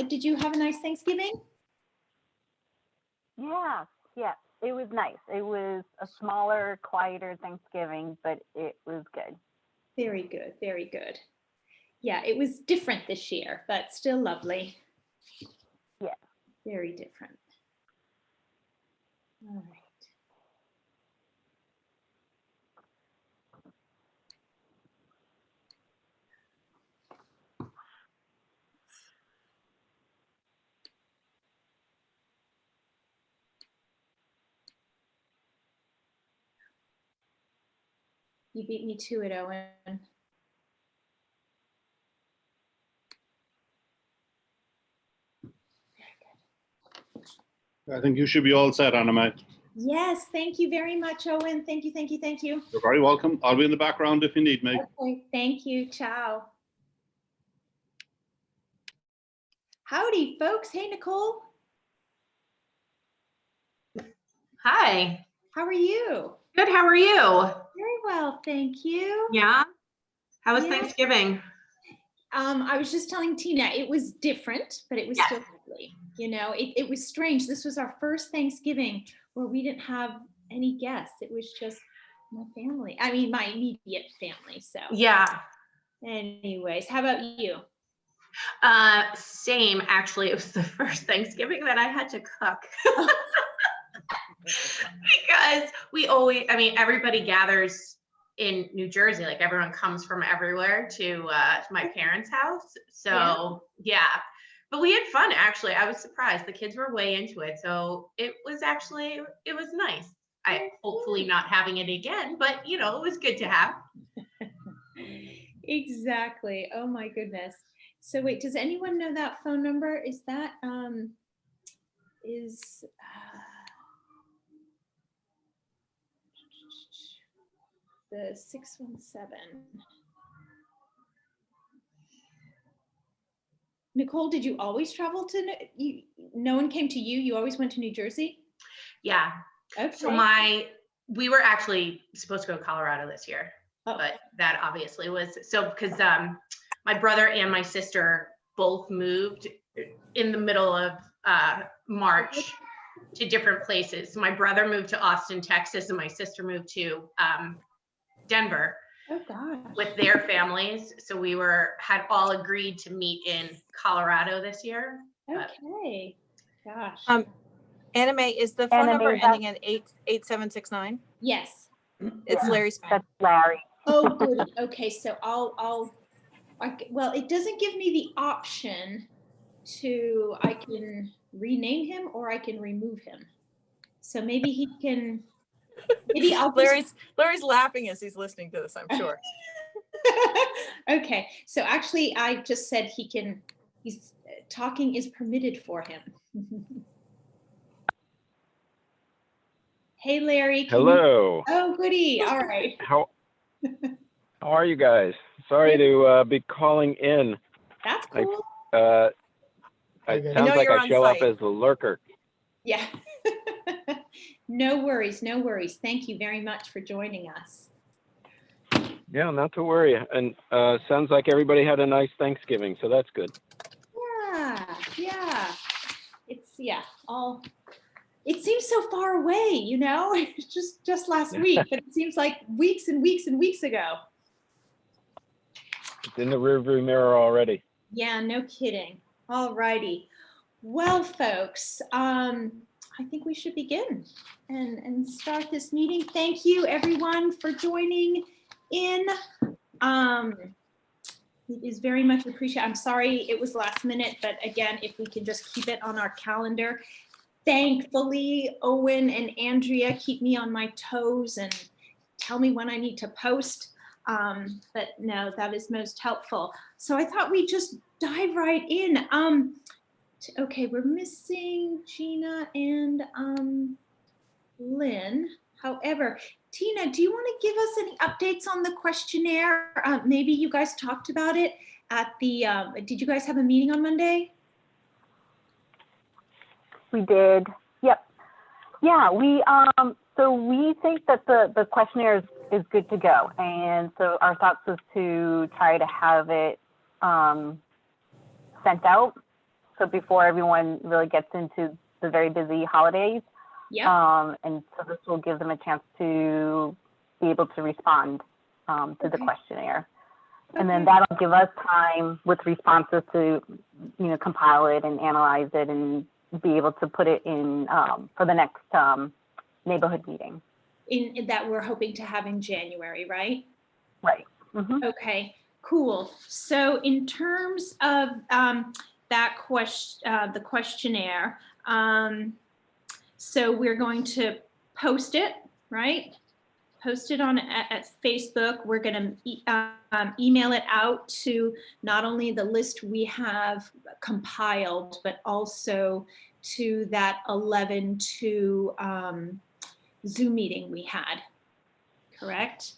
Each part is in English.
did you have a nice Thanksgiving? Yeah, yes, it was nice. It was a smaller, quieter Thanksgiving, but it was good. Very good, very good. Yeah, it was different this year, but still lovely. Yeah. Very different. All right. You beat me to it, Owen. I think you should be all set, Anna-Mae. Yes, thank you very much, Owen. Thank you, thank you, thank you. You're very welcome. I'll be in the background if you need me. Okay, thank you. Ciao. Howdy, folks. Hey, Nicole. Hi. How are you? Good. How are you? Very well, thank you. Yeah. How was Yeah. Thanksgiving? I was just telling Tina, it was different, but it was Yes. still lovely. You know, it was strange. This was our first Thanksgiving where we didn't have any guests. It was just my family. I mean, my immediate family. So Yeah. anyways, how about you? Same. Actually, it was the first Thanksgiving that I had to cook. Because we always, I mean, everybody gathers in New Jersey, like everyone comes from everywhere to my parents' house. So yeah, but we had fun actually. I was surprised. The kids were way into it. So it was nice. I hopefully not having it again, but you know, it was good to have. Exactly. Oh my goodness. So wait, does anyone know that phone number? Is that the 617? Nicole, did you always travel to no one came to you? You always went to New Jersey? Yeah. Okay. So we were actually supposed to go to Colorado this year, but that obviously was because my brother and my sister both moved in the middle of March to different places. So my brother moved to Austin, Texas, and my sister moved to Denver. Oh gosh. With their families. So we had all agreed to meet in Colorado this year. Okay. Gosh. Anna-Mae, is the phone number ending in 8769? Yes. It's Larry's phone. That's Larry. Oh, good. Okay, so well, it doesn't give me the option I can rename him or I can remove him. So maybe he can, maybe I'll Larry's laughing as he's listening to this, I'm sure. Okay, so actually I just said he's talking is permitted for him. Hey, Larry. Hello. Oh, goody. All right. How are you guys? Sorry to be calling in. That's cool. It sounds like I show up as a lurker. Yeah. No worries. No worries. Thank you very much for joining us. Yeah, not to worry. And sounds like everybody had a nice Thanksgiving, so that's good. Yeah. It seems so far away, you know, it's just last week, but it seems like weeks and weeks and weeks ago. It's in the rearview mirror already. Yeah, no kidding. All righty. Well, folks, I think we should begin and start this meeting. Thank you, everyone, for joining in. It is very much appreciated. I'm sorry it was last minute, but again, if we can just keep it on our calendar. Thankfully, Owen and Andrea keep me on my toes and tell me when I need to post. But no, that is most helpful. So I thought we'd just dive right in. Okay, we're missing Gina and Lynn. However, Tina, do you want to give us any updates on the questionnaire? Maybe you guys talked about it at the, did you guys have a meeting on Monday? We did. Yep. Yeah, so we think that the questionnaire is good to go. And so our thoughts was to try to have it sent out so before everyone really gets into the very busy holidays. Yeah. And so this will give them a chance to be able to respond to the Okay. questionnaire. And then Okay. that'll give us time with responses to, compile it and analyze it and be able to put it in for the next neighborhood meeting. In that we're hoping to have in January, right? Right. Mhm. Okay, cool. So in terms of that the questionnaire, so we're going to post it, right? Post it on at Facebook. We're going to email it out to not only the list we have compiled, but also to that 11-2 Zoom meeting we had, correct?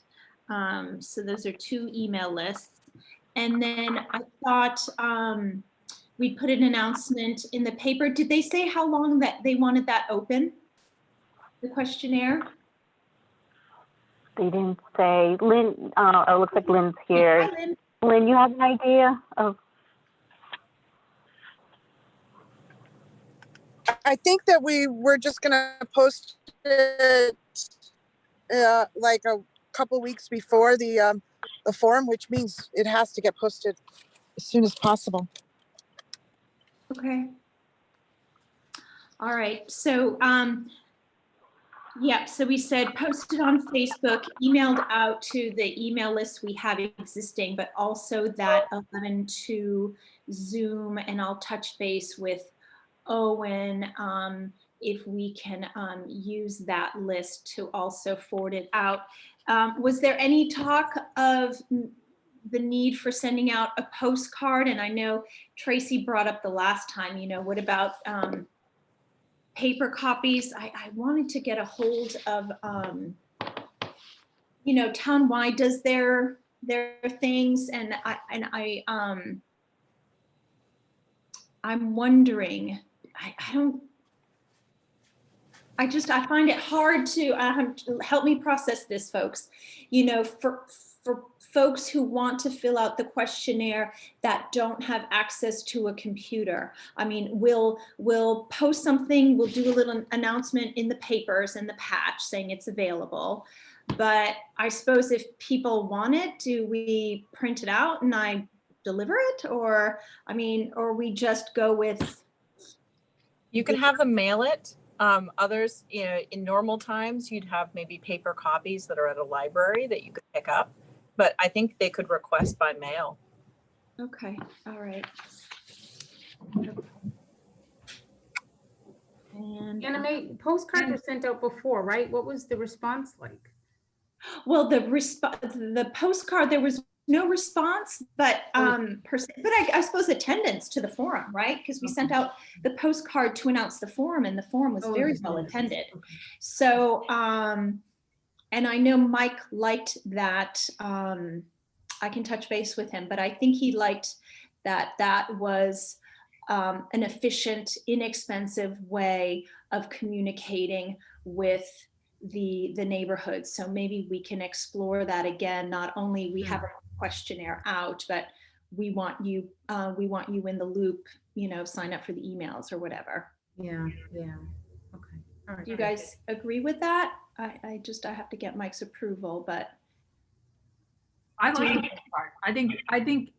So those are 2 email lists. And then I thought we'd put an announcement in the paper. Did they say how long that they wanted that open, the questionnaire? They didn't say. Lynn, it looks like Lynn's here. Hi, Lynn. Lynn, you have an idea of? I think that we were just gonna post it like a couple weeks before the forum, which means it has to get posted as soon as possible. Okay. All right. So, yeah, so we said posted on Facebook, emailed out to the email list we have existing, but also that 11-2 Zoom, and I'll touch base with Owen if we can use that list to also forward it out. Was there any talk of the need for sending out a postcard? And I know Tracy brought up the last time, what about paper copies? I wanted to get a hold of, Townwide does their things, and I'm wondering, I find it hard to help me process this, folks. For folks who want to fill out the questionnaire that don't have access to a computer. I mean, we'll post something, we'll do a little announcement in the papers and the patch saying it's available. But I suppose if people want it, do we print it out and I deliver it? Or we just go with? You can have them mail it. Others, in normal times, you'd have maybe paper copies that are at a library that you could pick up. But I think they could request by mail. Okay, all right. And Anime postcards were sent out before, right? What was the response like? well, the postcard, there was no response, but I suppose attendance to the forum, right? Because we sent out the postcard to announce the forum, and the forum was very well attended. So, and I know Mike liked that. I can touch base with him, but I think he liked that was an efficient, inexpensive way of communicating with the neighborhood. So maybe we can explore that again. Not only we have a questionnaire out, but we want you in the loop, sign up for the emails or whatever. Yeah. Okay. All right. Do you guys agree with that? I have to get Mike's approval, but I like the postcard. I think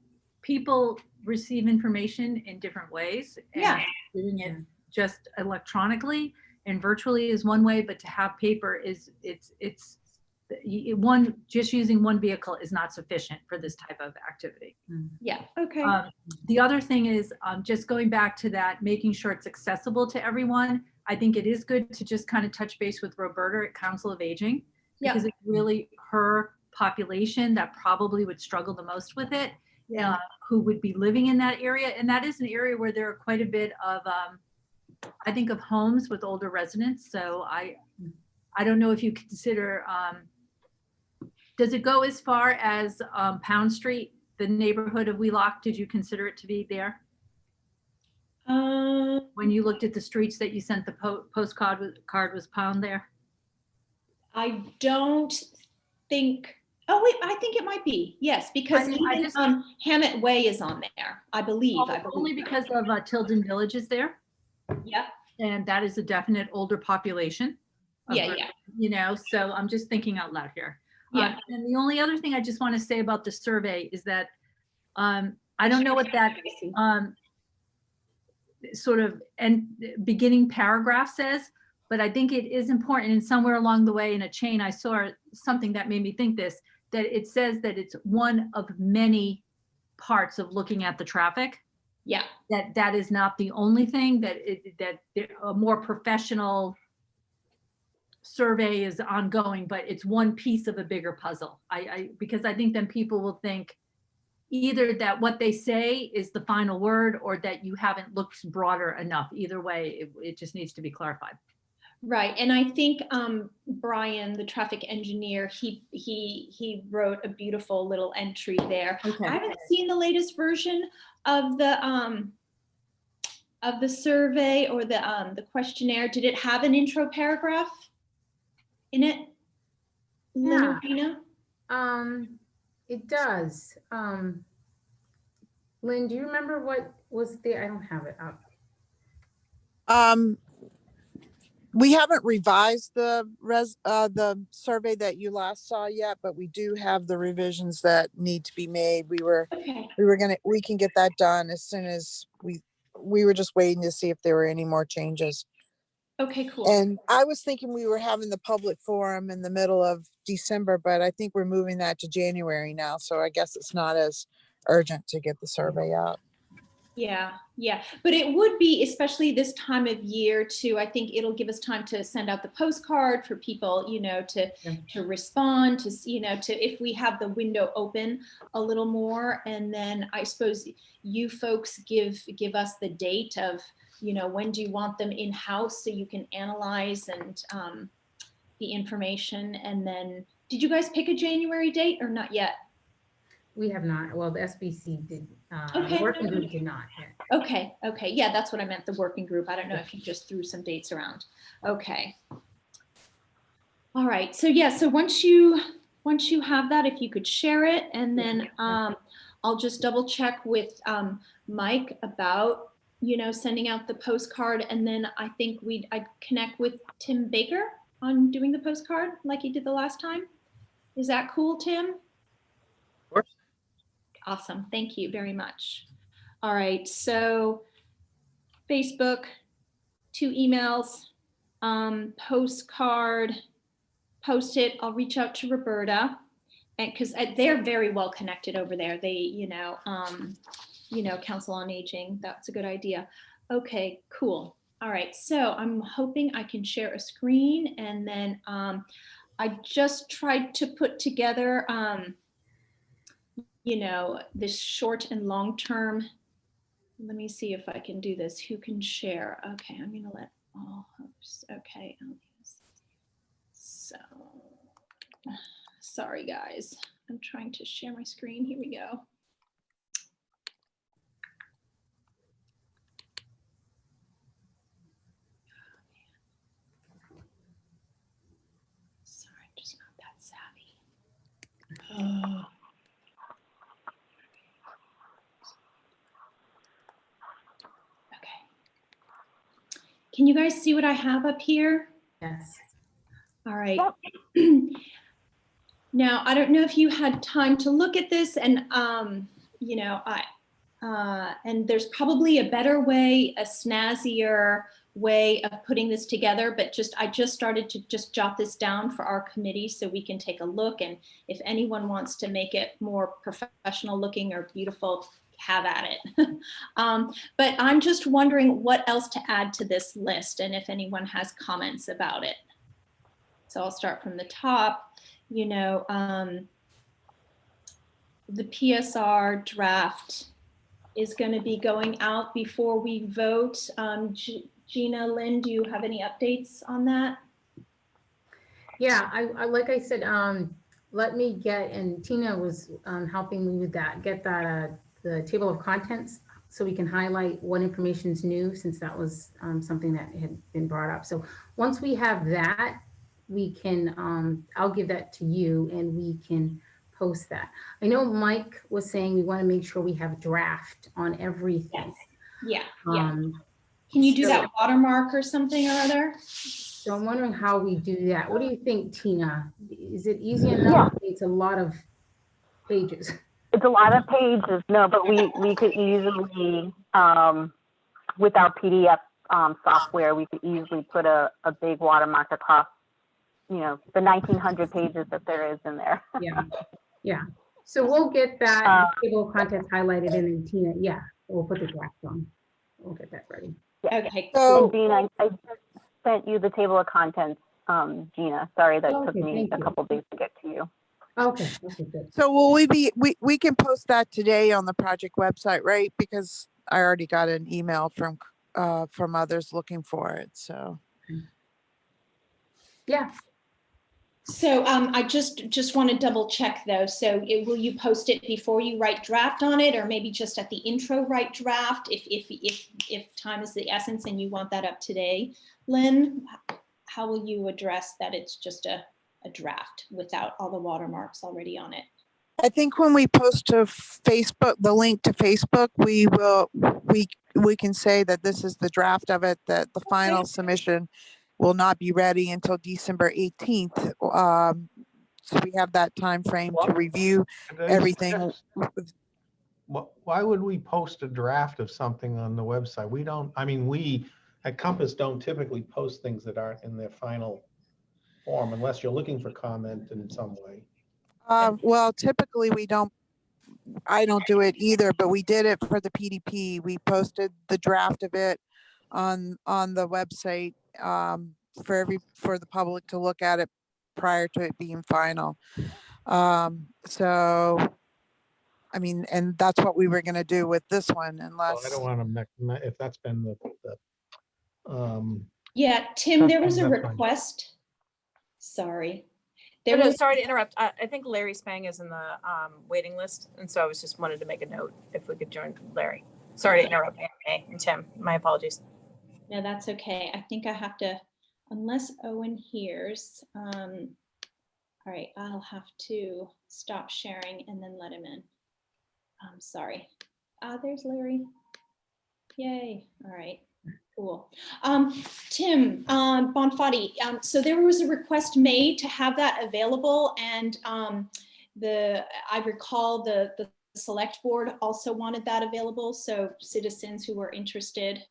people receive information in different ways. And yeah, doing it just electronically and virtually is one way, but to have paper just using one vehicle is not sufficient for this type of activity. yeah, okay. The other thing is just going back to that, making sure it's accessible to everyone. I think it is good to just kind of touch base with Roberta at Council of Aging, because it's really her population that probably would struggle the most with it, who would be living in that area. And that is an area where there are quite a bit of, I think, of homes with older residents. So I don't know if you consider, does it go as far as Pound Street, the neighborhood of Wheelock? Did you consider it to be there? When you looked at the streets that you sent the postcard was Pound there? I don't think Oh, wait, I think it might be. Yes, because I mean, I even just- Hammett Way is on there, I believe. Only because of Tilden Village is there. Yeah, And that is a definite older population. of yeah, Ver- yeah. You know, so I'm just thinking out loud here. Yeah. And the only other thing I just want to say about the survey is that I don't know what that sort of beginning paragraph says, but I think it is important, and somewhere along the way in a chain, I saw something that made me think this, that it says that it's one of many parts of looking at the traffic. Yeah. That is not the only thing, that a more professional survey is ongoing, but it's one piece of a bigger puzzle. Because I think then people will think either that what they say is the final word, or that you haven't looked broader enough. Either way, it just needs to be clarified. Right, and I think Brian, the traffic engineer, he wrote a beautiful little entry there. Okay. I haven't seen the latest version of the survey or the questionnaire. Did it have an intro paragraph in it? Lynn or Yeah. Gina? It does. Lynn, do you remember what was there? I don't have it up. We haven't revised the survey that you last saw yet, but we do have the revisions that need to be made. Okay. We can get that done as soon as we were just waiting to see if there were any more changes. Okay, cool. And I was thinking we were having the public forum in the middle of December, but I think we're moving that to January now. So I guess it's not as urgent to get the survey out. Yeah, yeah, but it would be, especially this time of year too. I think it'll give us time to send out the postcard for people, you know, to respond, to, you know, to, if we have the window open a little more. And then I suppose you folks give us the date of, you know, when do you want them in-house so you can analyze and the information. And then, did you guys pick a January date or not yet? We have not. Well, the SBC did. Okay. The working group did not yet. Okay, okay, yeah, that's what I meant, the working group. I don't know if you just threw some dates around. Okay. All right, so yeah, so once you have that, if you could share it, and then I'll just double check with Mike about, you know, sending out the postcard, and then I think I'd connect with Tim Baker on doing the postcard like he did the last time. Is that cool, Tim? Of course. Awesome, thank you very much. All right, so Facebook, 2 emails, postcard, post it. I'll reach out to Roberta, and because they're very well connected over there. They, you know, Council on Aging. That's a good idea. Okay, cool. All right, so I'm hoping I can share a screen, and then I just tried to put together, you know, this short and long term. Let me see if I can do this. Who can share? Okay, I'm gonna let all hosts. Okay, so sorry guys. I'm trying to share my screen. Here we go. Sorry, I'm just not that savvy. Oh. Can you guys see what I have up here? Yes. All right. Now, I don't know if you had time to look at this, and you know, and there's probably a better way, a snazzier way of putting this together, but I just started to just jot this down for our committee so we can take a look, and if anyone wants to make it more professional looking or beautiful, have at it. But I'm just wondering what else to add to this list, and if anyone has comments about it. So I'll start from the top. You know, the PSR draft is going to be going out before we vote. Gina, Lynn, do you have any updates on that? Yeah, I like I said, let me get, and Tina was helping me with that, get that the table of contents so we can highlight what information is new, since that was something that had been brought up. So once we have that, we can, I'll give that to you, and we can post that. I know Mike was saying we want to make sure we have draft on everything. Yeah, yeah. Um, Can you do so- that watermark or something or other? So I'm wondering how we do that. What do you think, Tina? Is it easy enough? It's a lot of pages. It's a lot of pages, no, but we could easily, with our PDF software, we could easily put a big watermark across, you know, the 1900 pages that there is in there. Yeah, yeah. So we'll get that table of contents highlighted in, and Tina, yeah, we'll put the draft on. We'll get that ready. Okay. So And Jean, I just sent you the table of contents, Gina. Sorry that took Okay, me thank a you. couple days to get to you. Okay, good. So will we can post that today on the project website, right? Because I already got an email from others looking for it, so. Yeah, So I just want to double check though. So will you post it before you write draft on it, or maybe just at the intro write draft if time is the essence and you want that up today? Lynn, how will you address that it's just a draft without all the watermarks already on it? I think when we post to Facebook, the link to Facebook, we can say that this is the draft of it, that the final submission will not be ready until December 18th. So we have that time frame to review everything. Why would we post a draft of something on the website? We don't, I mean, we at Compass don't typically post things that aren't in their final form unless you're looking for comment in some way. Well, typically I don't do it either, but we did it for the PDP. We posted the draft of it on the website for the public to look at it prior to it being final. So, I mean, and that's what we were going to do with this one, unless. Well, I don't want to, if that's been Yeah, Tim, there was a that's fine. request. Sorry. Sorry to interrupt. I think Larry Spang is in the waiting list, and so I was just wanted to make a note if we could join Larry. Sorry to interrupt, Anne and Tim. My apologies. No, that's okay. I think I have to, unless Owen hears. All right, I'll have to stop sharing and then let him in. I'm sorry. There's Larry. Yay. All right. Cool. Tim, Bonfatti, so there was a request made to have that available, and I recall the select board also wanted that available, so citizens who were interested.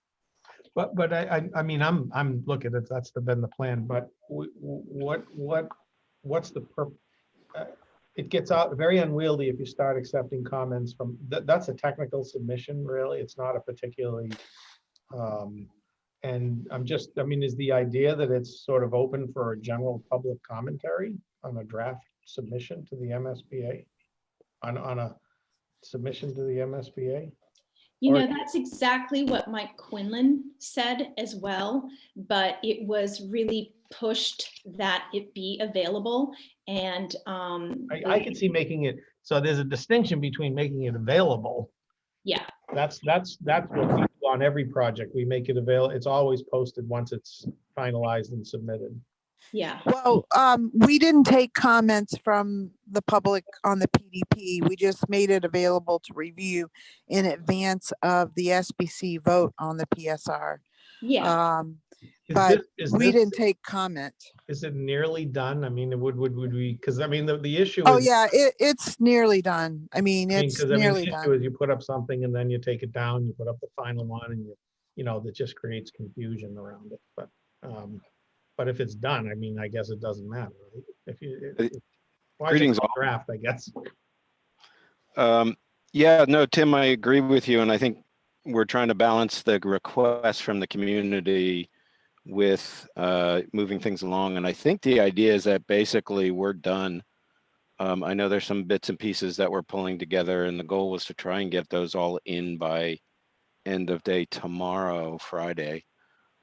But I mean, I'm looking at that's been the plan, but what's the purpose? It gets out very unwieldy if you start accepting comments from, that's a technical submission, really. It's not a particularly, and I mean, is the idea that it's sort of open for a general public commentary on a draft submission to the MSBA, on a submission to the MSBA? You know, that's exactly what Mike Quinlan said as well, but it was really pushed that it be available. And I could see making it, so there's a distinction between making it available. Yeah. That's what we do on every project. We make it available. It's always posted once it's finalized and submitted. Yeah. Well, we didn't take comments from the public on the PDP. We just made it available to review in advance of the SBC vote on the PSR. Yeah. But we didn't take comment. Is it nearly done? I mean, would we, because I mean, the issue is. Oh yeah, it's nearly done. I mean, it's nearly the done. issue is you put up something and then you take it down, you put up the final one, and you know, that just creates confusion around it. But if it's done, I mean, I guess it doesn't matter, right? If you, why is it called draft, I guess. Yeah, no, Tim, I agree with you. And I think we're trying to balance the request from the community with moving things along. And I think the idea is that basically we're done. I know there's some bits and pieces that we're pulling together, and the goal was to try and get those all in by end of day tomorrow, Friday.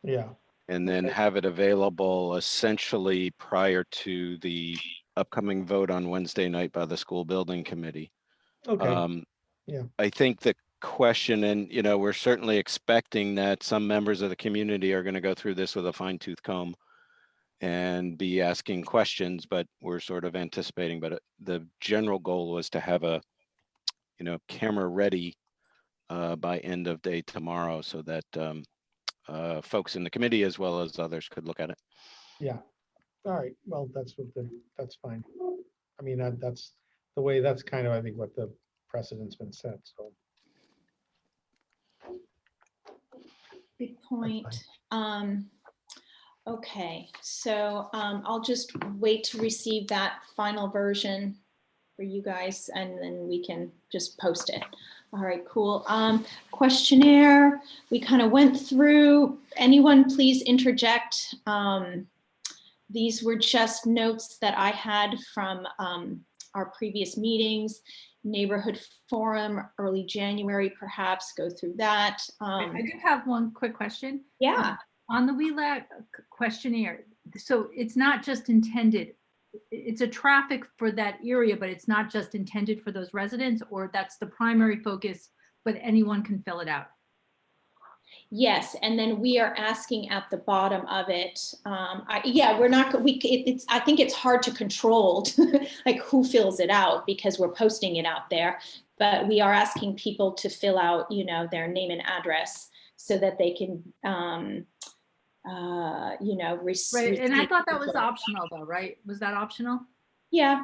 Yeah. And then have it available essentially prior to the upcoming vote on Wednesday night by the school building committee. Okay. Yeah. I think the question, and you know, we're certainly expecting that some members of the community are going to go through this with a fine-tooth comb and be asking questions, but we're sort of anticipating, but the general goal was to have a, camera ready by end of day tomorrow so that folks in the committee as well as others could look at it. Yeah. All right. Well, that's fine. I mean, that's the way, that's kind of, I think, what the precedent's been set. So. Good point. Okay, so I'll just wait to receive that final version for you guys, and then we can just post it. All right, cool. Questionnaire, we kind of went through. Anyone please interject. These were just notes that I had from our previous meetings. Neighborhood forum, early January, perhaps go through that. I do have one quick question. Yeah. On the WELAC questionnaire, so it's not just intended, it's a traffic for that area, but it's not just intended for those residents, or that's the primary focus, but anyone can fill it out? Yes, and then we are asking at the bottom of it. We're not. I think it's hard to control, like who fills it out, because we're posting it out there. But we are asking people to fill out, their name and address so that they can, Right, and I thought that was optional, though, right? Was that optional? Yeah.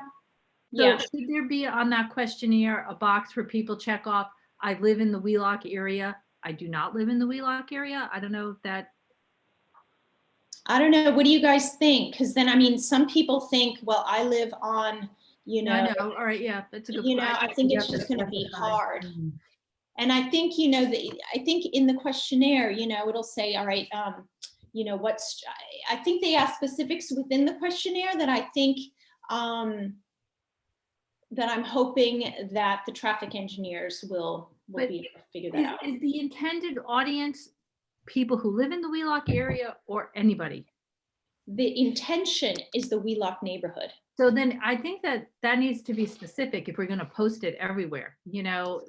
So Yeah. should there be on that questionnaire a box where people check off, I live in the Wheelock area, I do not live in the Wheelock area? I don't know if that. I don't know. What do you guys think? Because then, some people think, well, I live on, I know. All right. Yeah, that's a good point. I think it's just going to be hard. And I think, I think in the questionnaire, it'll say, all right, I think they ask specifics within the questionnaire that I think, that I'm hoping that the traffic engineers will be able to figure that out. Is the intended audience people who live in the Wheelock area or anybody? The intention is the Wheelock neighborhood. So then I think that needs to be specific if we're going to post it everywhere,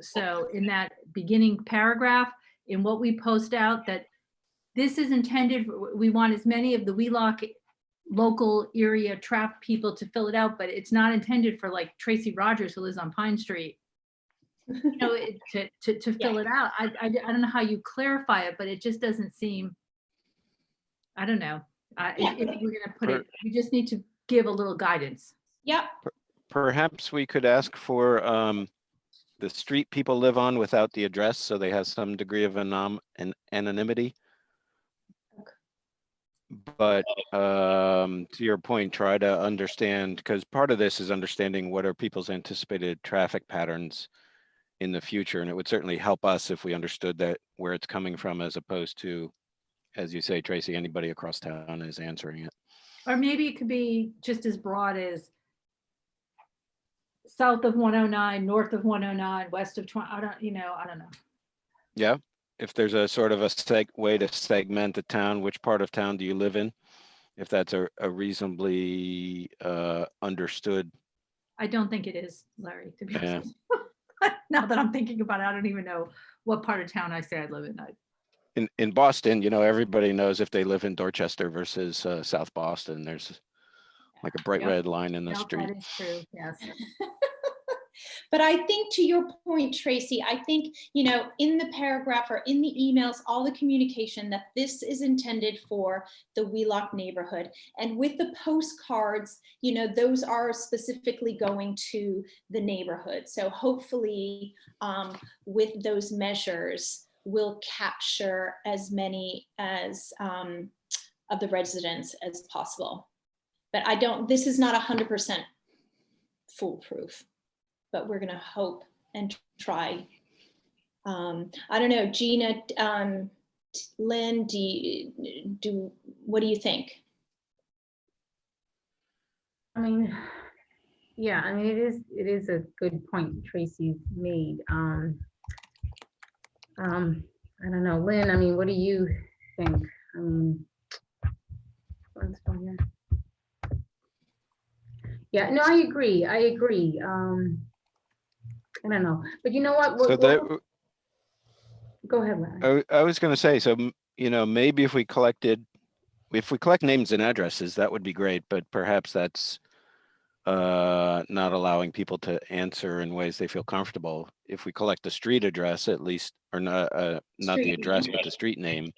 so in that beginning paragraph, in what we post out, that this is intended, we want as many of the Wheelock local area traffic people to fill it out, but it's not intended for like Tracy Rogers who lives on Pine Street, to fill it out. I don't know how you clarify it, but it just doesn't seem, I don't know. If we're going to put it, we just need to give a little guidance. Yep. Perhaps we could ask for the street people live on without the address, so they have some degree of anonymity. But to your point, try to understand, because part of this is understanding what are people's anticipated traffic patterns in the future. And it would certainly help us if we understood that where it's coming from, as opposed to, as you say, Tracy, anybody across town is answering it. Or maybe it could be just as broad as south of 109, north of 109, west of 20, I don't know. Yeah. If there's a sort of a way to segment the town, which part of town do you live in? If that's a reasonably understood. I don't think it is, Larry, to be honest. Now that I'm thinking about it, I don't even know what part of town I say I live in. In Boston, everybody knows if they live in Dorchester versus South Boston. There's like a bright red line in the street. That is true, yes. But I think, to your point, Tracy, I think, in the paragraph or in the emails, all the communication, that this is intended for the Wheelock neighborhood. And with the postcards, those are specifically going to the neighborhood. So hopefully with those measures, we'll capture as many as of the residents as possible. But this is not 100% foolproof. But we're going to hope and try. I don't know, Gina, Lynn, what do you think? It is a good point Tracy made. I don't know, Lynn, what do you think? Yeah, no, I agree. I don't know, but you know what? Go ahead, Larry. I was going to say, so, maybe if we collected if we collect names and addresses, that would be great, but perhaps that's not allowing people to answer in ways they feel comfortable. If we collect the street address, at least, or not the Street address, name. but the street name,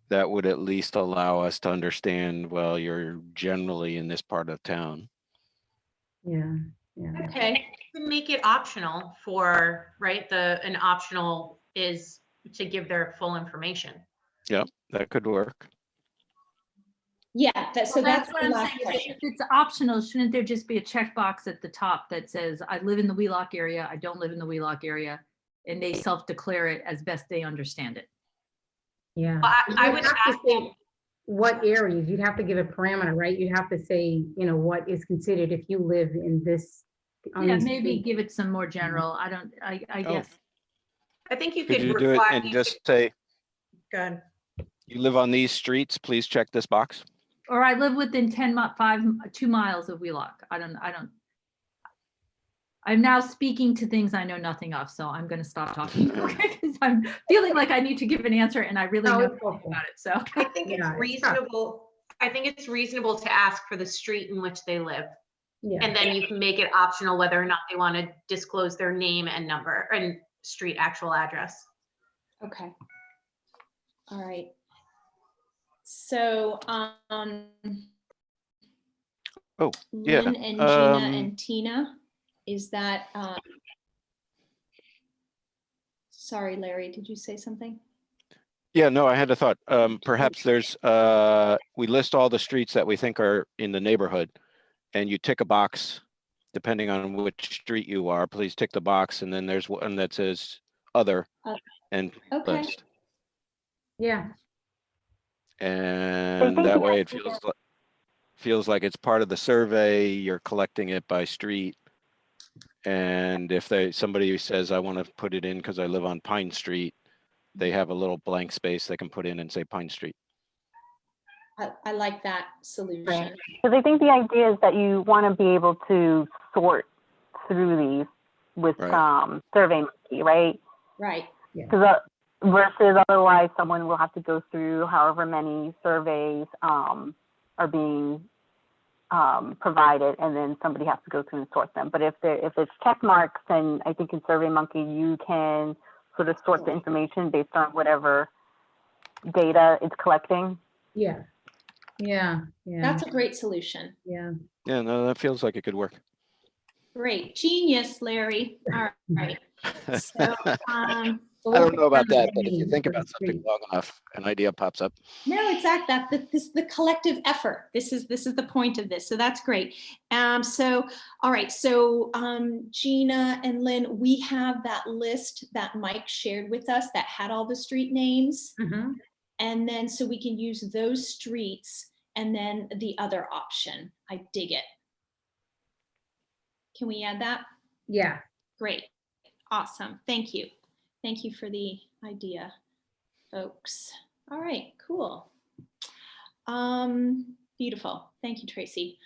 that would at least allow us to understand, well, you're generally in this part of town. Yeah, yeah. Okay, We can make it optional for, right? An optional is to give their full information. Yeah, that could work. yeah, so Well, that's what the I'm last saying. If question. it's optional, shouldn't there just be a checkbox at the top that says, I live in the Wheelock area, I don't live in the Wheelock area, and they self-declare it as best they understand it? Yeah. Well, I You'd would have to ask say what areas, you'd have to give a parameter, right? You'd have to say, you know, what is considered if you live in this. on Yeah, these maybe streets. give it some more general, I Oh. guess. I think you Could could you do it require. and just say, Good. you live on these streets, please check this box? Or I live within 2 miles of Wheelock. I'm now speaking to things I know nothing of, so I'm gonna stop talking. Okay, because I'm feeling like I need to give an answer and I really No, know it's nothing helpful. about it, so. I think it's Yeah, it's tough. reasonable. I think it's reasonable to ask for the street in which they live. Yeah. And then you can make it optional whether or not they want to disclose their name and number and street actual address. Okay. All right. So, Oh, yeah. Lynn and Gina and Tina, is that, sorry, Larry, did you say something? Yeah, no, I had a thought. Perhaps there's, we list all the streets that we think are in the neighborhood, and you tick a box, depending on which street you are, please tick the box, and then there's one that says other and Okay. list. Yeah. And think that the way it idea- feels like it's part of the survey, you're collecting it by street. And if somebody says, I want to put it in because I live on Pine Street, they have a little blank space they can put in and say Pine Street. I like that solution. Right. Because I think the idea is that you want to be able to sort through these with Right. SurveyMonkey, right? Right. Because versus otherwise, someone will have to go through however many surveys are being provided, and then somebody has to go through and sort them. But if it's check marks, then I think in SurveyMonkey you can sort of sort the information based on whatever data it's collecting. Yeah. Yeah. Yeah. That's a great solution. Yeah. Yeah, no, that feels like it could work. Great. Genius, Larry. All right. So, I don't know about that, but if you think about something long enough, an idea pops up. no, exactly. This is the collective effort. This is the point of this. So that's great. So, all right. So, Gina and Lynn, we have that list that Mike shared with us that had all the street names. Mhm. And then, so we can use those streets and then the other option. I dig it. Can we add that? Yeah. Great. Awesome. Thank you. Thank you for the idea, folks. All right, cool. Beautiful. Thank you, Tracy.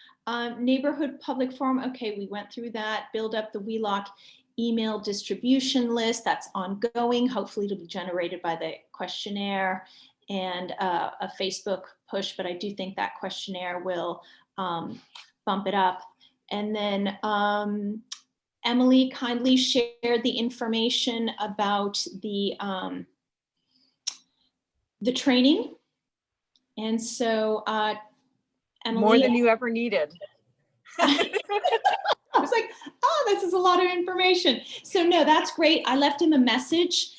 Neighborhood public forum. Okay, we went through that. Build up the Wheelock email distribution list. That's ongoing. Hopefully it'll be generated by the questionnaire and a Facebook push, but I do think that questionnaire will bump it up. And then Emily kindly shared the information about the training. And so Emily— More than you ever needed. I was like, oh, this is a lot of information. So no, that's great. I left him a message.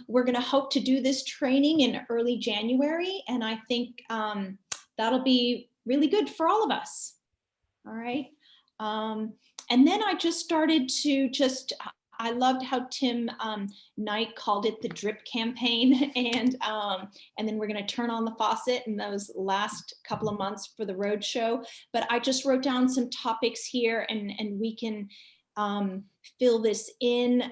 We're going to hope to do this training in early January. And I think that'll be really good for all of us. All right. And then I just started to I loved how Tim Knight called it the drip campaign. And then we're going to turn on the faucet in those last couple of months for the road show. But I just wrote down some topics here and we can fill this in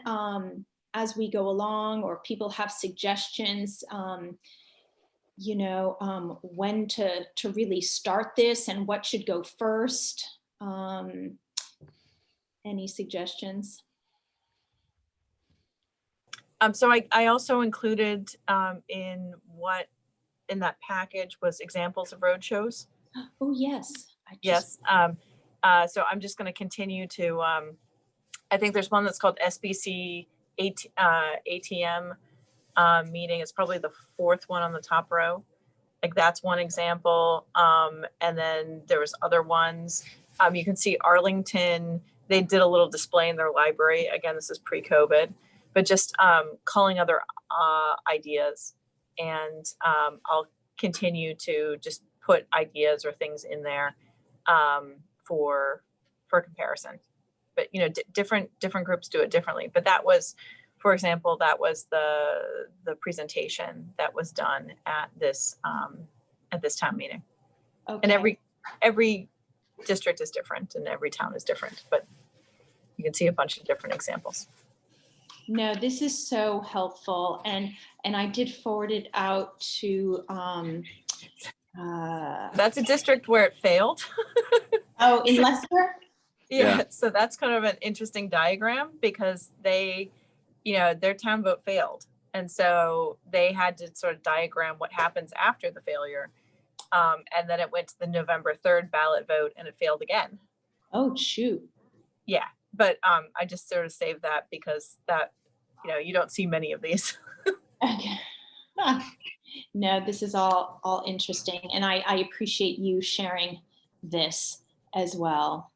as we go along, or people have suggestions, you know, when to really start this and what should go first. Any suggestions? So I also included in what in that package was examples of road shows. Oh, yes. Yes. So I'm just going to continue to, I think there's one that's called SBC ATM meeting. It's probably the fourth one on the top row. Like that's one example. And then there was other ones. You can see Arlington, they did a little display in their library. Again, this is pre-COVID, but just calling other ideas. And I'll continue to just put ideas or things in there for comparison. But you know, different groups do it differently. But that was, for example, that was the presentation that was done at this town meeting. Okay. And every district is different and every town is different, but you can see a bunch of different examples. No, this is so helpful, and I did forward it out to. That's a district where it failed. Oh, in Leicester? Yeah, Yeah. so that's kind of an interesting diagram because they, you know, their town vote failed. And so they had to sort of diagram what happens after the failure. And then it went to the November 3rd ballot vote and it failed again. Oh, shoot. Yeah, but I just sort of saved that because that, you know, you don't see many of these. Okay. No, this is all interesting, and I appreciate you sharing this as well.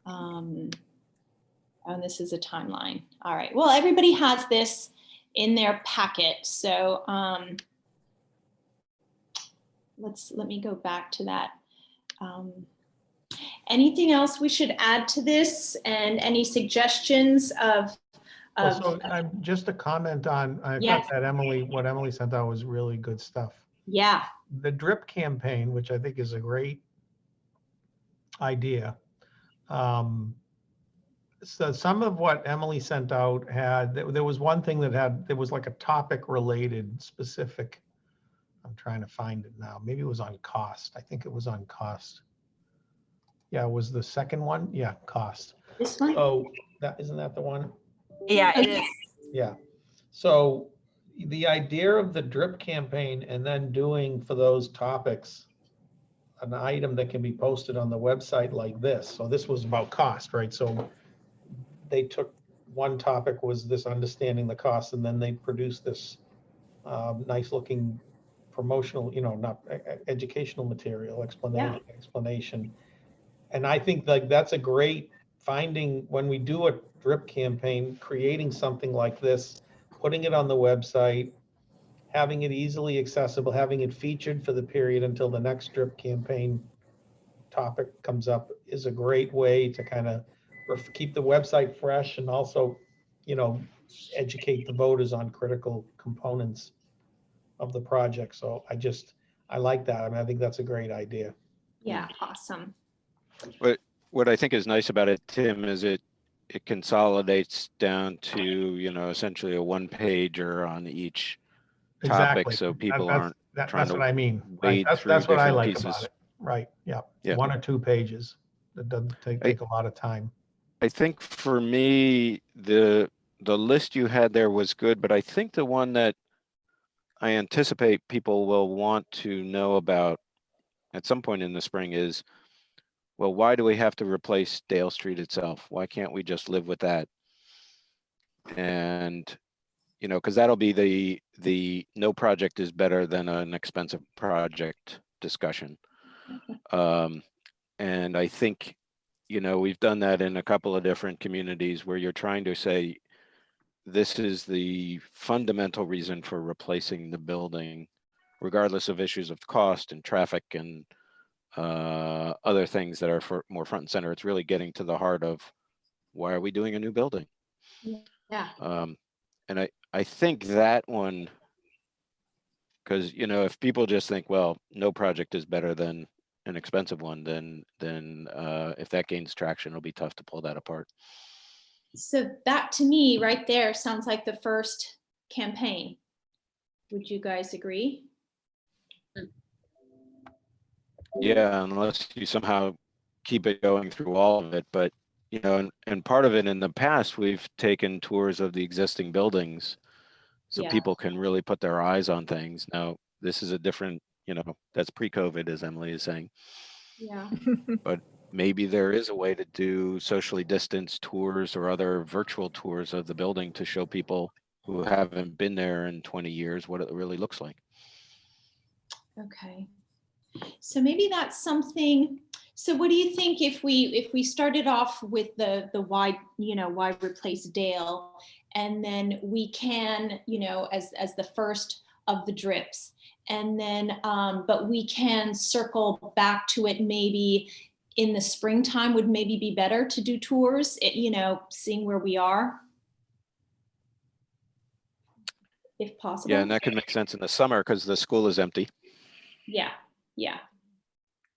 And this is a timeline. All right. Well, everybody has this in their packet, so let me go back to that. Anything else we should add to this, and any suggestions of? Also, just a comment on, I Yeah. thought that what Emily sent out was really good stuff. Yeah. The drip campaign, which I think is a great idea. So some of what Emily sent out there was one thing there was like a topic related specific. I'm trying to find it now. Maybe it was on cost. I think it was on cost. Yeah, it was the second one. Yeah, cost. This one? Oh, isn't that the one? Yeah, it is. Yeah. So the idea of the drip campaign and then doing for those topics an item that can be posted on the website like this. So this was about cost, right? So they took one topic was this understanding the cost, and then they produced this nice looking promotional, not educational material, explanation. And I think like that's a great finding when we do a drip campaign, creating something like this, putting it on the website, having it easily accessible, having it featured for the period until the next drip campaign topic comes up is a great way to kind of keep the website fresh and also, educate the voters on critical components of the project. So I like that. I mean, I think that's a great idea. Yeah, awesome. What I think is nice about it, Tim, is it consolidates down to, essentially a one pager on each topic. Exactly. So people That's trying to what I mean. wade Right. through That's what I different like pieces. about it. Right. Yeah. Yeah. 1 or 2 pages. That doesn't take a lot of time. I think for me, the list you had there was good, but I think the one that I anticipate people will want to know about at some point in the spring is, well, why do we have to replace Dale Street itself? Why can't we just live with that? And, because that'll be the no project is better than an expensive project discussion. And I think, we've done that in a couple of different communities where you're trying to say, this is the fundamental reason for replacing the building, regardless of issues of cost and traffic and other things that are more front and center. It's really getting to the heart of why are we doing a new building? Yeah. And I think that one, because if people just think, well, no project is better than an expensive one, then if that gains traction, it'll be tough to pull that apart. So that to me right there sounds like the first campaign. Would you guys agree? Yeah, unless you somehow keep it going through all of it. But, and part of it in the past, we've taken tours of the existing buildings so Yeah. people can really put their eyes on things. Now, this is a different, that's pre-COVID, as Emily is saying. Yeah. But maybe there is a way to do socially distanced tours or other virtual tours of the building to show people who haven't been there in 20 years what it really looks like. Okay. So maybe that's something. So what do you think if we started off with the why replace Dale, and then we can, as the first of the drips, and then but we can circle back to it maybe in the springtime would maybe be better to do tours, seeing where we are, if possible. Yeah, and that could make sense in the summer because the school is empty. Yeah.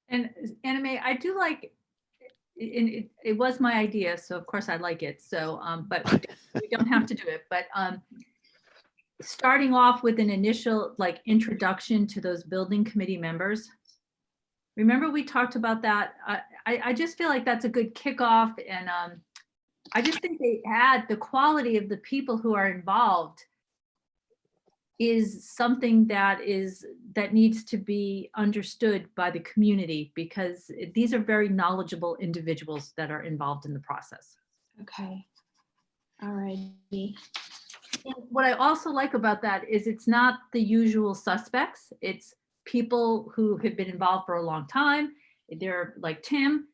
And Anna Mae, I do like, it was my idea, so of course I like it. So, but we don't have to do it. But starting off with an initial introduction to those building committee members. Remember we talked about that? I just feel like that's a good kickoff, and I just think they add the quality of the people who are involved is something that needs to be understood by the community, because these are very knowledgeable individuals that are involved in the process. Okay. All righty. And what I also like about that is it's not the usual suspects. It's people who have been involved for a long time. They're like Tim,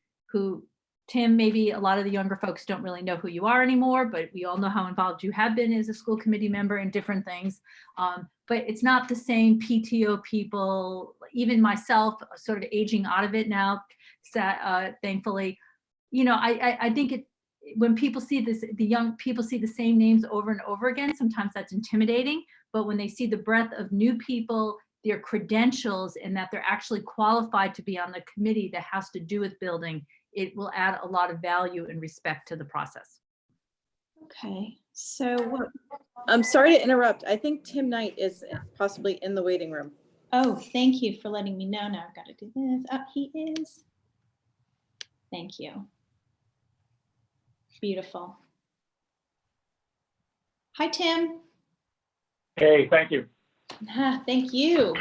maybe a lot of the younger folks don't really know who you are anymore, but we all know how involved you have been as a school committee member in different things. But it's not the same PTO people, even myself, sort of aging out of it now, thankfully. I think when people see this, the young people see the same names over and over again, sometimes that's intimidating. But when they see the breadth of new people, their credentials, and that they're actually qualified to be on the committee that has to do with building, it will add a lot of value and respect to the process. Okay, so what? I'm sorry to interrupt. I think Tim Knight is possibly in the waiting room. Oh, thank you for letting me know. Now I've got to do this. Oh, he is. Thank you. Beautiful. Hi, Tim. Hey, thank you. Thank you.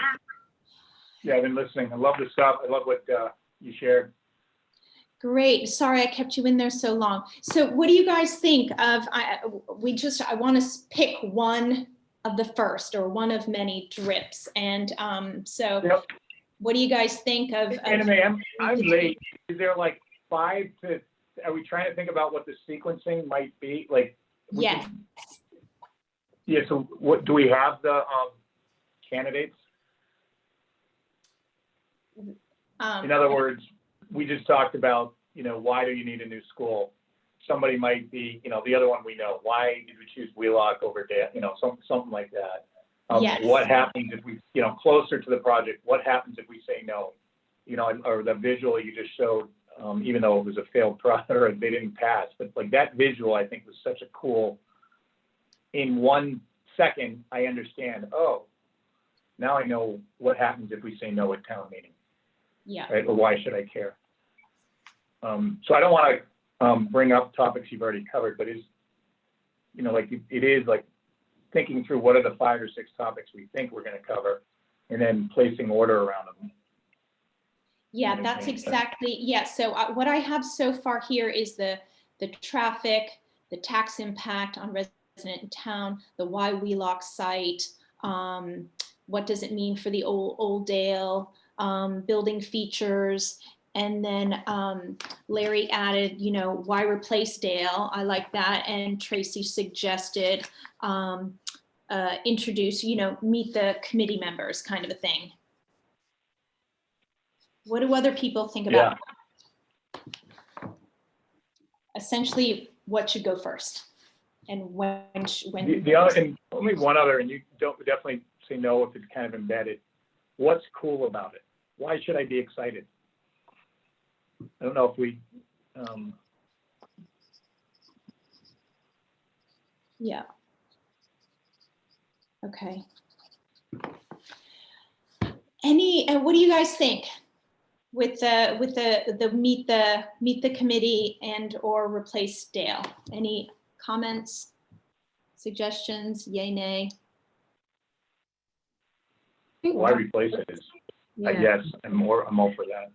Yeah, I've been listening. I love the stuff. I love what you shared. Great. Sorry I kept you in there so long. So what do you guys think of, I want to pick one of the first or one of many drips. And so yep. What do you guys think of? I'm late. Is there like 5 to, are we trying to think about what the sequencing might be? Like, yes. Yeah, so what, do we have the candidates? In other words, we just talked about, why do you need a new school? Somebody might be, the other one we know. Why did we choose Wheelock over Dale? Something like that. Yes. What happens if we, closer to the project, what happens if we say no? Or the visual you just showed, even though it was a failed product or they didn't pass, but like that visual, I think was such a cool, in 1 second, I understand, oh, now I know what happens if we say no at town meeting. Yeah. Right? Or why should I care? So I don't want to bring up topics you've already covered, but it is like thinking through what are the 5 or 6 topics we think we're going to cover, and then placing order around them. Yeah, that's exactly, yeah. So what I have so far here is the traffic, the tax impact on resident in town, the why Wheelock site, what does it mean for the old Dale, building features, and then Larry added, why replace Dale? I like that. And Tracy suggested introduce, meet the committee members kind of a thing. What do other people think about? Yeah. Essentially, what should go first? And when? The other, and only one other, and you don't definitely say no if it's kind of embedded. What's cool about it? Why should I be excited? I don't know if we. Yeah. Okay. What do you guys think with the meet the committee and or replace Dale? Any comments, suggestions, yay, nay? why replace it is, I Yeah. guess, I'm all for that.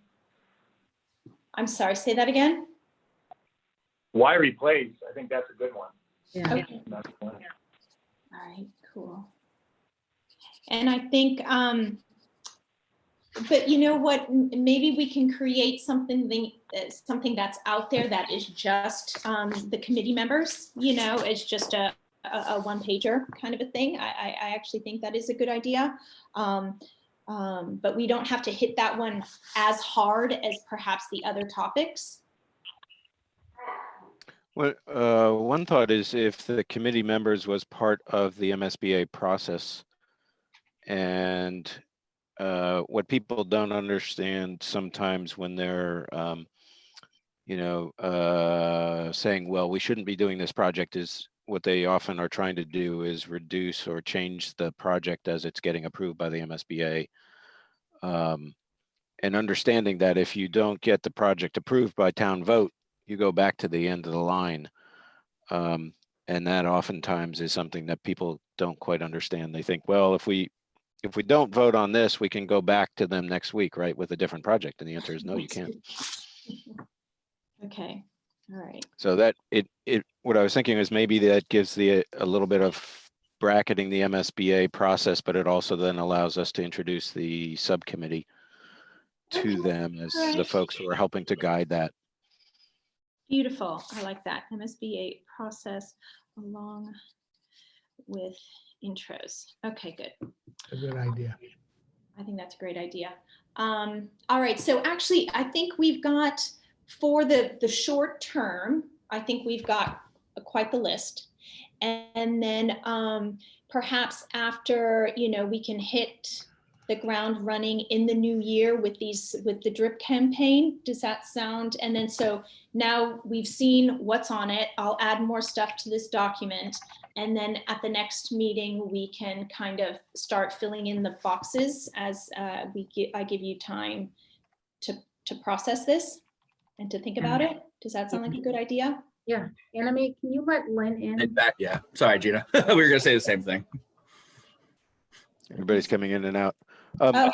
I'm sorry, say that again? Why replace? I think that's a good one. Yeah. Okay. That's one. All right, cool. And I think, but you know what, maybe we can create something that's out there that is just the committee members, you know, it's just a one pager kind of a thing. I actually think that is a good idea. But we don't have to hit that one as hard as perhaps the other topics. Well, one thought is if the committee members was part of the MSBA process, and what people don't understand sometimes when they're, saying, well, we shouldn't be doing this project, is what they often are trying to do is reduce or change the project as it's getting approved by the MSBA. And understanding that if you don't get the project approved by town vote, you go back to the end of the line. And that oftentimes is something that people don't quite understand. They think, well, if we don't vote on this, we can go back to them next week, right, with a different project. And the answer is no, you can't. Okay, all right. So that what I was thinking is maybe that gives a little bit of bracketing the MSBA process, but it also then allows us to introduce the subcommittee to them as the folks who are helping to guide that. Beautiful, I like that, MSBA process along with intros. Okay, good. A good idea. I think that's a great idea. All right, so actually, I think we've got, for the short term, I think we've got quite the list. And then perhaps after, we can hit the ground running in the new year with the drip campaign. Does that sound? And then so now we've seen what's on it. I'll add more stuff to this document. And then at the next meeting, we can kind of start filling in the boxes as I give you time to process this and to think about it. Does that sound like a good idea? Yeah. Anime, can you let Lynn in? Yeah. Sorry, Gina. We were going to say the same thing. Everybody's coming in and out. Oh.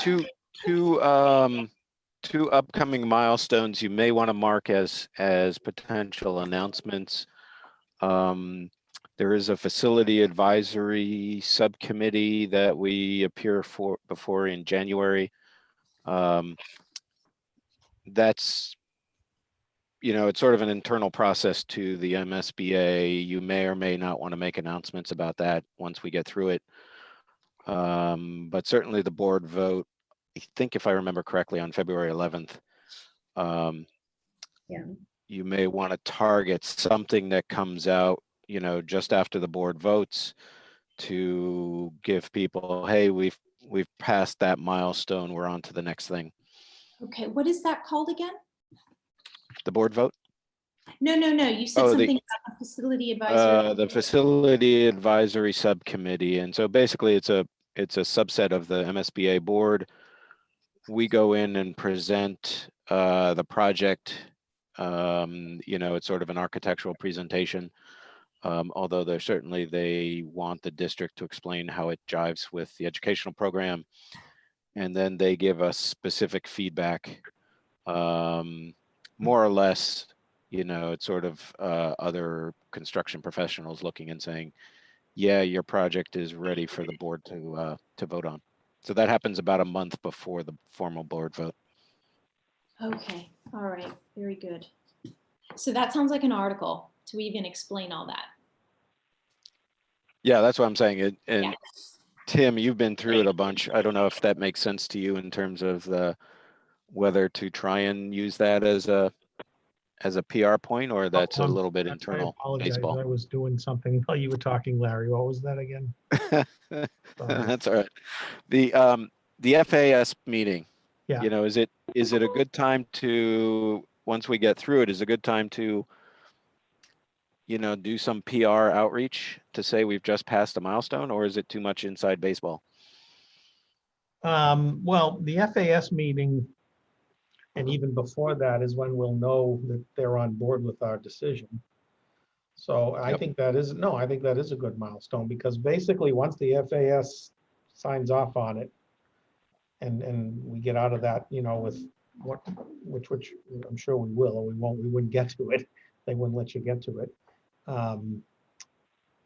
Two upcoming milestones you may want to mark as potential announcements. There is a facility advisory subcommittee that we appear before in January. That's, it's sort of an internal process to the MSBA. You may or may not want to make announcements about that once we get through it. But certainly the board vote, I think if I remember correctly, on February 11th. Yeah. You may want to target something that comes out, just after the board votes to give people, hey, we've passed that milestone. We're on to the next thing. Okay, what is that called again? The board vote? No. You said something about the facility advisory. The facility advisory subcommittee. And so basically it's a subset of the MSBA board. We go in and present the project. It's sort of an architectural presentation. Although they want the district to explain how it jives with the educational program. And then they give us specific feedback, more or less, it's sort of other construction professionals looking and saying, yeah, your project is ready for the board to vote on. So that happens about a month before the formal board vote. Okay, all right, very good. So that sounds like an article to even explain all that. Yeah, that's what I'm saying. And Yeah. Tim, you've been through it a bunch. I don't know if that makes sense to you in terms of whether to try and use that as a PR point, or that's a little bit internal I apologize. baseball. I was doing something while you were talking, Larry. What was that again? That's all right. The FAS meeting, Yeah. is it a good time to, once we get through it, is a good time to, do some PR outreach to say we've just passed a milestone, or is it too much inside baseball? Well, the FAS meeting, and even before that, is when we'll know that they're on board with our decision. So I think that is a good milestone, because basically once the FAS signs off on it, and we get out of that, you know, with which I'm sure we will, or we wouldn't get to it. They wouldn't let you get to it.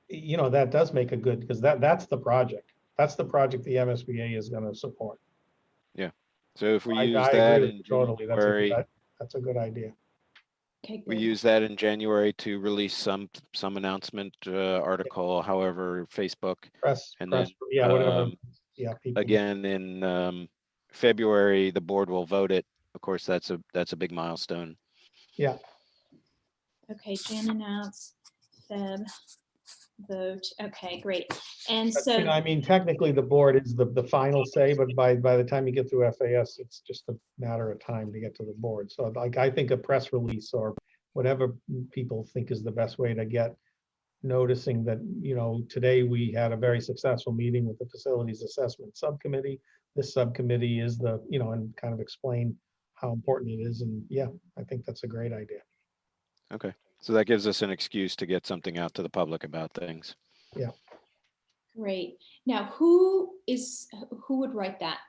You know, that does make a good, because that's the project. That's the project the MSBA is going to support. Yeah. So if we use I that agree with in you totally. January, That's a good idea. Okay, we good. use that in January to release some announcement article, however, Facebook, and then yeah, whatever. Yeah, people. again in February, the board will vote it. Of course, that's a big milestone. Yeah. Okay, Jan announced, Feb, vote. Okay, great. And But, so, you know, I mean, technically the board is the final say, but by the time you get through FAS, it's just a matter of time to get to the board. So like, I think a press release or whatever people think is the best way to get noticing that, you know, today we had a very successful meeting with the Facilities Assessment Subcommittee. This subcommittee is the, you know, and kind of explain how important it is. And yeah, I think that's a great idea. Okay. So that gives us an excuse to get something out to the public about things. Yeah. great. Now, who would write that?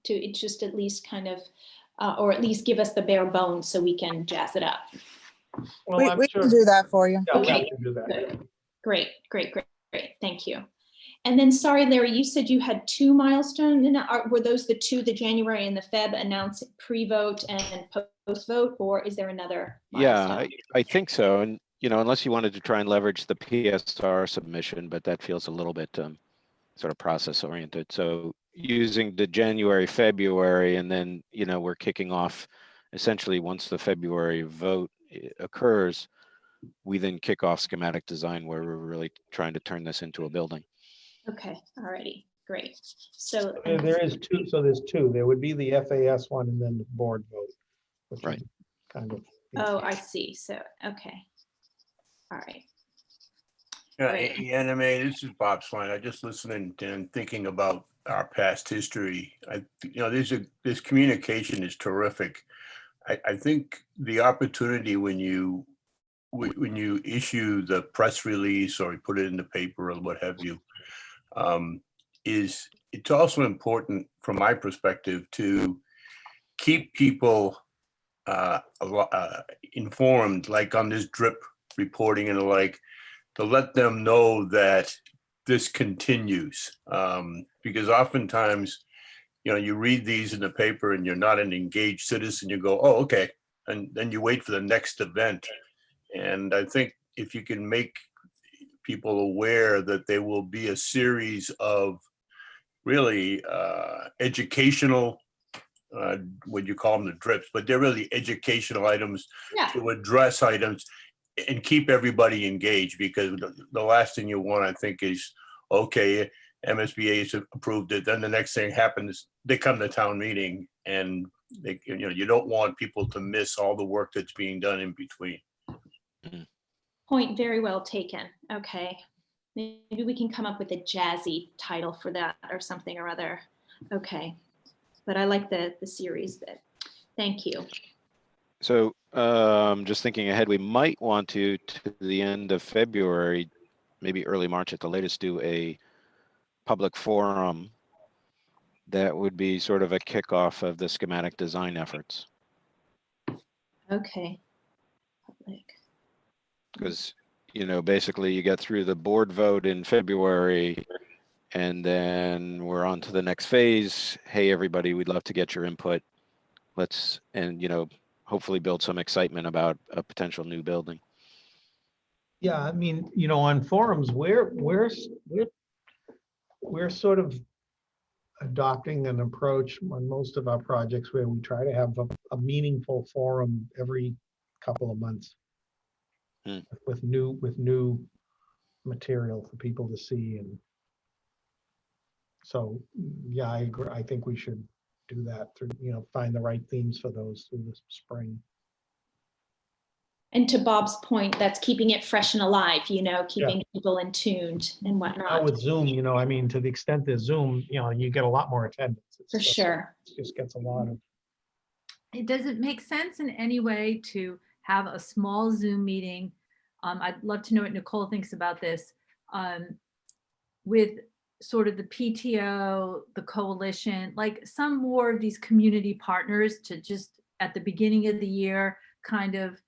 It's just at least kind of, or at least give us the bare bones so we can jazz it up. Well, I'm We sure. can do that for you. Yeah, Okay. we can do that. Good. Great. Thank you. And then, sorry, Larry, you said you had 2 milestones. Were those the 2, the January and the Feb announced pre-vote and post-vote, or is there another milestone? Yeah, I think so. And, you know, unless you wanted to try and leverage the PSR submission, but that feels a little bit sort of process oriented. So using the January, February, and then, you know, we're kicking off essentially once the February vote occurs, we then kick off schematic design where we're really trying to turn this into a building. Okay, alrighty, great. So There is 2, so there's 2. There would be the FAS one and then the board vote, which Right. is kind of. oh, I see. So, okay. All right. Yeah, Great. Anime, this is Bob Swine. I just listening and thinking about our past history. You know, this communication is terrific. I think the opportunity when you issue the press release or you put it in the paper or what have you, it's also important from my perspective to keep people informed, like on this drip reporting and the like, to let them know that this continues. Because oftentimes, you know, you read these in the paper and you're not an engaged citizen, you go, oh, okay. And then you wait for the next event. And I think if you can make people aware that there will be a series of really educational, what you call them, the drips, but they're really educational items to address items and keep everybody engaged, because the last thing you want, I think, is, okay, MSBA has approved it. Then the next thing happens, they come to town meeting and they, you know, you don't want people to miss all the work that's being done in between. Point very well taken. Okay. Maybe we can come up with a jazzy title for that or something or other. Okay. But I like the series bit. Thank you. So just thinking ahead, we might want to the end of February, maybe early March at the latest, do a public forum that would be sort of a kickoff of the schematic design efforts. Okay. Public. Because, you know, basically you get through the board vote in February and then we're on to the next phase. Hey, everybody, we'd love to get your input. Let's, and, you know, hopefully build some excitement about a potential new building. Yeah, I mean, you know, on forums, we're sort of adopting an approach on most of our projects where we try to have a meaningful forum every couple of months with new material for people to see. And so, yeah, I agree. I think we should do that through, you know, find the right themes for those through the spring. And to Bob's point, that's keeping it fresh and alive, you know, keeping people in tuned and whatnot. Now with Zoom, you know, I mean, to the extent there's Zoom, you know, you get a lot more attendance. For sure. It just gets a lot of. Does it make sense in any way to have a small Zoom meeting? I'd love to know what Nicole thinks about this, with sort of the PTO, the coalition, like some more of these community partners to just at the beginning of the year, kind of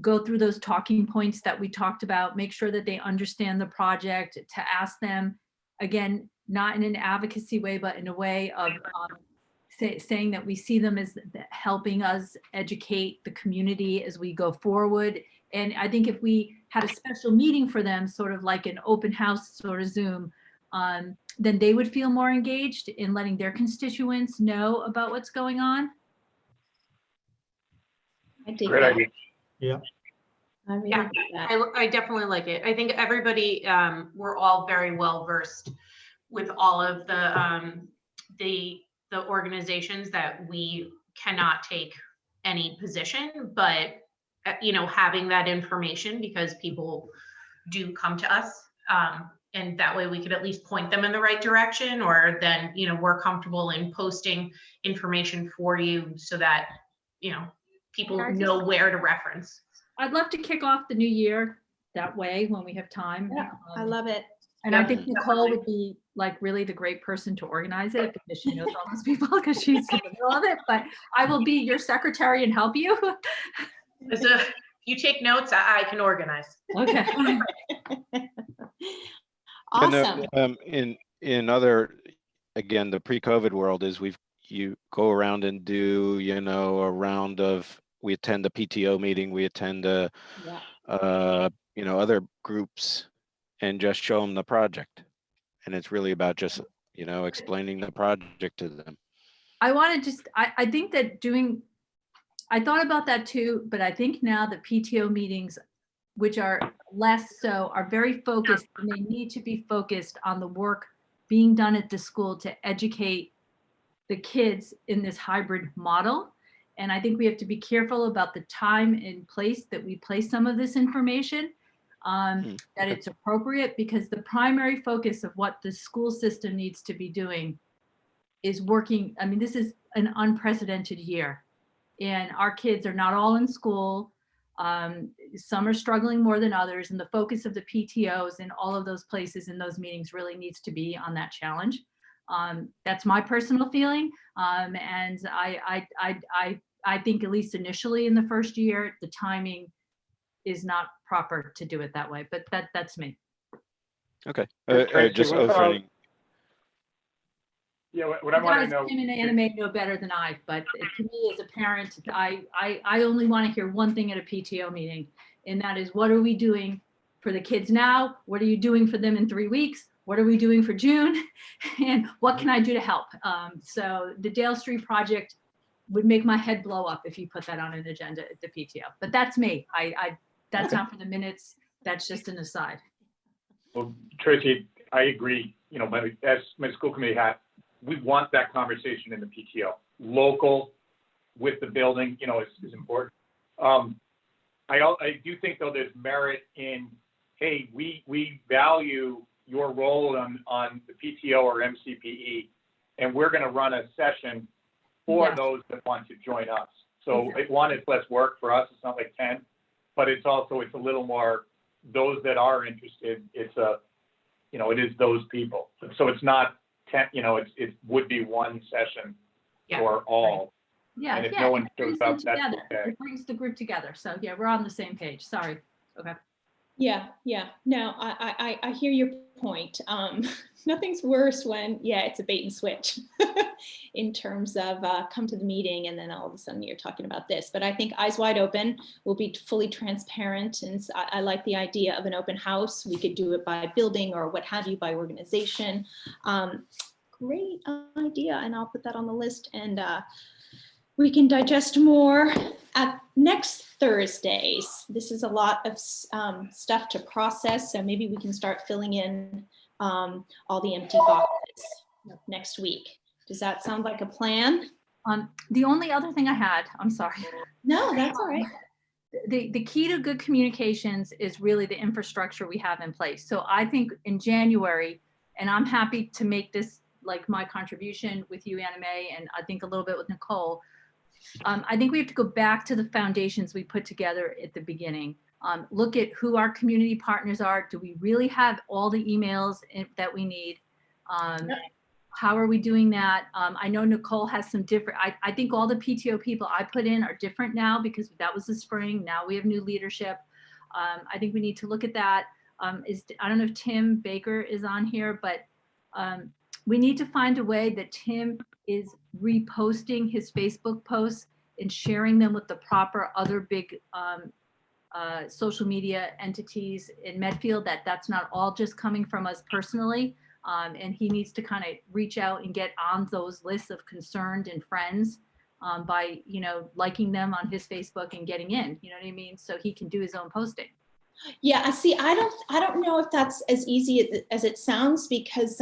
go through those talking points that we talked about, make sure that they understand the project, to ask them, again, not in an advocacy way, but in a way of saying that we see them as helping us educate the community as we go forward. And I think if we had a special meeting for them, sort of like an open house sort of Zoom, then they would feel more engaged in letting their constituents know about what's going on. I dig Great that. idea. Yeah. I really Yeah, dig that. I definitely like it. I think everybody, we're all very well versed with all of the organizations that we cannot take any position, but you know, having that information because people do come to us, and that way we could at least point them in the right direction, or then, you know, we're comfortable in posting information for you so that, you know, people know where to reference. I'd love to kick off the new year that way when we have time. Yeah, I love it. And I think Nicole would be like really the great person to organize it because she knows all those people because she's in the middle of it. But I will be your secretary and help you. So if you take notes, I can organize. Okay. Awesome. In other, again, the pre-COVID world is you go around and do, you know, a round of, we attend the PTO meeting, we attend you know, other groups and just show them the project. And it's really about just, you know, explaining the project to them. I want to just, I think that I thought about that too, but I think now the PTO meetings, which are less so, are very focused, and they need to be focused on the work being done at the school to educate the kids in this hybrid model. And I think we have to be careful about the time and place that we place some of this information, that it's appropriate, because the primary focus of what the school system needs to be doing is working. I mean, this is an unprecedented year and our kids are not all in school. Some are struggling more than others, and the focus of the PTOs in all of those places in those meetings really needs to be on that challenge. That's my personal feeling. And I think at least initially in the first year, the timing is not proper to do it that way, but that's me. Okay. Tracy, Just what about- opening. Yeah, what I want to know. Tim and Anime know better than I, but to me as a parent, I only want to hear one thing at a PTO meeting, and that is, what are we doing for the kids now? What are you doing for them in 3 weeks? What are we doing for June? And what can I do to help? So the Dale Street project would make my head blow up if you put that on an agenda at the PTO, but that's me. That's not for the minutes. That's just an aside. Well, Tracy, I agree. You know, as my school committee hat, we want that conversation in the PTO. Local with the building, you know, is important. I do think though there's merit in, hey, we value your role on the PTO or MCPE, and we're going to run a session for those that want to join us. So one, it's less work for us. It's not like 10, but it's a little more, those that are interested, it's you know, it is those people. So it's not 10, you know, it would be one session for all. Yeah, and if no one shows up, that's okay. It brings the group together. So yeah, we're on the same page. Sorry. Okay. Yeah. No, I hear your point. Nothing's worse when, it's a bait and switch in terms of come to the meeting and then all of a sudden you're talking about this. But I think eyes wide open, will be fully transparent. And I like the idea of an open house. We could do it by building or what have you, by organization. Great idea. And I'll put that on the list, and we can digest more at next Thursdays. This is a lot of stuff to process, so maybe we can start filling in all the empty boxes next week. Does that sound like a plan? The only other thing I had, I'm sorry. No, that's all right. The key to good communications is really the infrastructure we have in place. So I think in January, and I'm happy to make this like my contribution with you, Anime, and I think a little bit with Nicole. I think we have to go back to the foundations we put together at the beginning. Look at who our community partners are. Do we really have all the emails that we need? How are we doing that? I know Nicole has some different, I think all the PTO people I put in are different now because that was the spring. Now we have new leadership. I think we need to look at that. I don't know if Tim Baker is on here, but we need to find a way that Tim is reposting his Facebook posts and sharing them with the proper other big social media entities in Medfield, that's not all just coming from us personally. And he needs to kind of reach out and get on those lists of concerned and friends by, liking them on his Facebook and getting in, you know what I mean? So he can do his own posting. Yeah, I see. I don't know if that's as easy as it sounds, because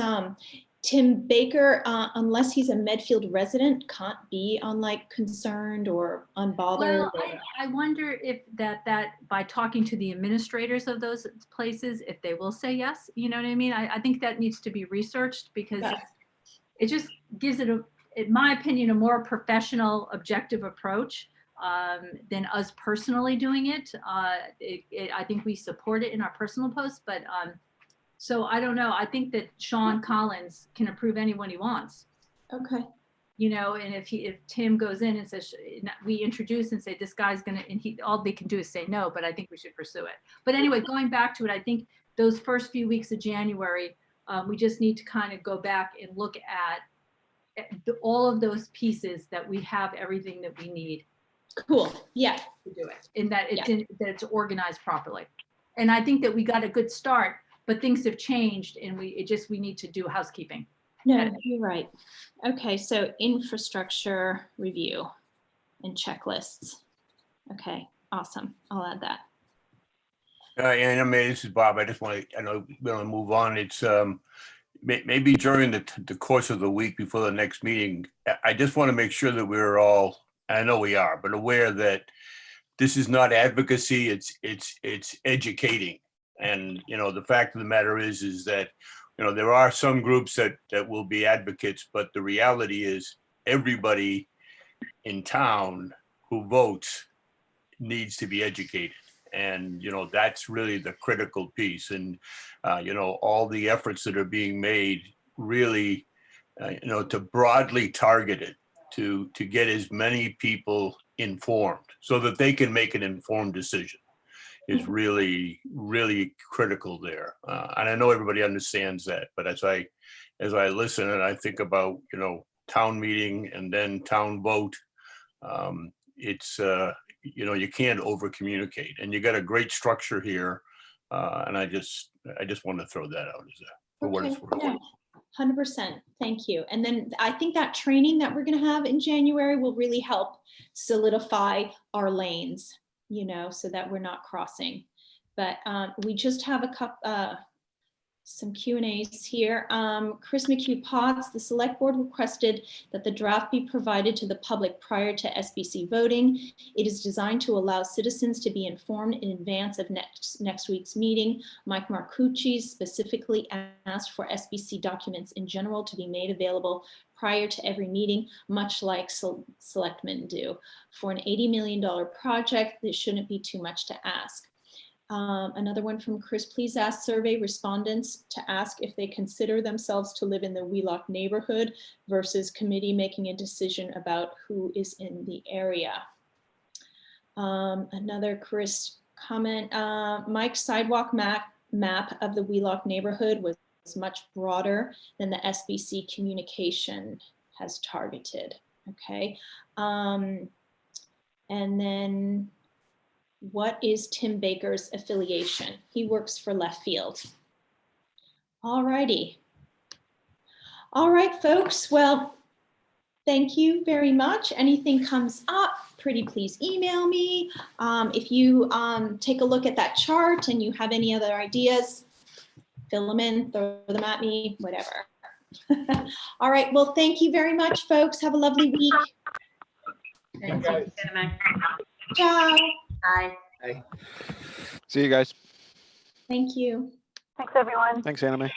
Tim Baker, unless he's a Medfield resident, can't be on like Concerned or Unbothered. Well, I wonder if that by talking to the administrators of those places, if they will say yes, you know what I mean? I think that needs to be researched, because it just gives it, in my opinion, a more professional, objective approach than us personally doing it. I think we support it in our personal posts, but so I don't know. I think that Sean Collins can approve anyone he wants. Okay. And if Tim goes in and says, we introduce and say, this guy's gonna, and all they can do is say no, but I think we should pursue it. But anyway, going back to it, I think those first few weeks of January, we just need to kind of go back and look at all of those pieces that we have everything that we need. Cool. Yeah. To do it, and that that it's organized properly. And I think that we got a good start, but things have changed, and we need to do housekeeping. No, you're right. Okay, so infrastructure review and checklists. Okay, awesome. I'll add that. And I mean, this is Bob. I know we want to move on. It's maybe during the course of the week before the next meeting, I just want to make sure that we're all, I know we are, but aware that this is not advocacy, it's educating. And, the fact of the matter is that, there are some groups that will be advocates, but the reality is everybody in town who votes needs to be educated. And, that's really the critical piece. And, all the efforts that are being made really, to broadly target it, to get as many people informed so that they can make an informed decision is really, really critical there. And I know everybody understands that, but as I listen and I think about, town meeting and then town vote, it's, you can't over communicate, and you got a great structure here. And I just want to throw that out as for what it's worth. Yeah. 100%. Thank you. And then I think that training that we're going to have in January will really help solidify our lanes, so that we're not crossing. But we just have some Q&As here. Chris McHugh Potts, the select board requested that the draft be provided to the public prior to SBC voting. It is designed to allow citizens to be informed in advance of next week's meeting. Mike Marcucci specifically asked for SBC documents in general to be made available prior to every meeting, much like selectmen do. For an $80 million project, this shouldn't be too much to ask. Another one from Chris, please ask survey respondents to ask if they consider themselves to live in the Wheelock neighborhood versus committee making a decision about who is in the area. Another Chris comment, Mike's sidewalk map of the Wheelock neighborhood was much broader than the SBC communication has targeted. Okay. And then what is Tim Baker's affiliation? He works for Left Field. All righty. All right, folks. Well, thank you very much. Anything comes up, pretty please email me. If you take a look at that chart and you have any other ideas, fill them in, throw them at me, whatever. All right. Well, thank you very much, folks. Have a lovely week. Thanks. Ciao. Bye. Bye. See you guys. Thank you. Thanks, everyone. Thanks, Anime.